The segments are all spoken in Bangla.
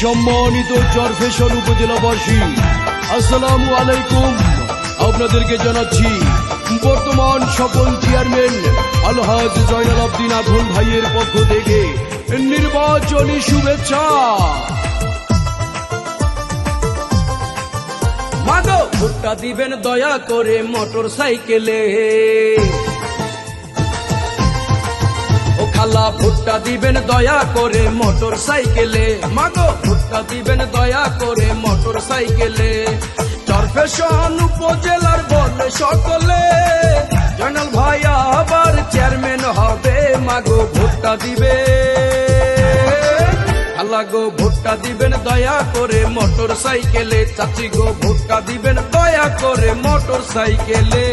সম্মানিত চরফ্যাশন উপজেলাবাসী, আসসালামু আলাইকুম। আপনাদেরকে জানাচ্ছি বর্তমান সফল চেয়ারম্যান আলহাজ জয়নাল আবদিন আঘন ভাইয়ের পক্ষ থেকে নির্বাচনী শুভেচ্ছা। মাগো ভোটটা দিবেন দয়া করে মোটর সাইকেলে, ও খালা ভোটটা দিবেন দয়া করে মোটর সাইকেলে। মাগো ভোটটা দিবেন দয়া করে মোটর সাইকেলে। চরফ্যাশন উপজেলার বলে সকলে জয়নাল ভাই আবার চেয়ারম্যান হবে। মাগো ভোটটা দিবে, খালা গো ভোটটা দিবেন দয়া করে মোটর সাইকেলে। চাচি গো ভোটটা দিবেন দয়া করে মোটর সাইকেলে।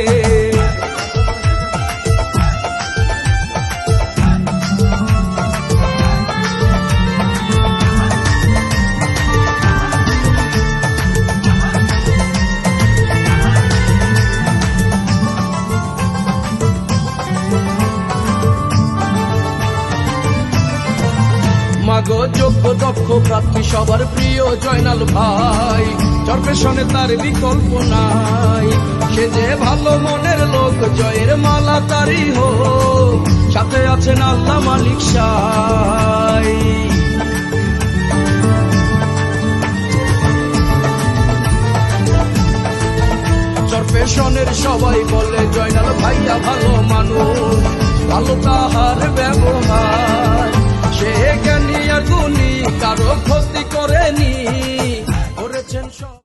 মাগো যোগ্য দক্ষ প্রার্থী সবার প্রিয় জয়নাল ভাই, চরফ্যাশনে তার বিকল্প নাই। সে যে ভালো মনের লোক, জয়ের মালা তারি হোক, সাথে আছেন আল্লাহ মালিক সাই। চরফ্যাশনের সবাই বলে জয়নাল ভাইয়া ভালো মানুষ, ভালো তাহার ব্যবহার। সে জ্ঞানী আর গুণী, কারো ক্ষতি করেনি, করেছেন সব।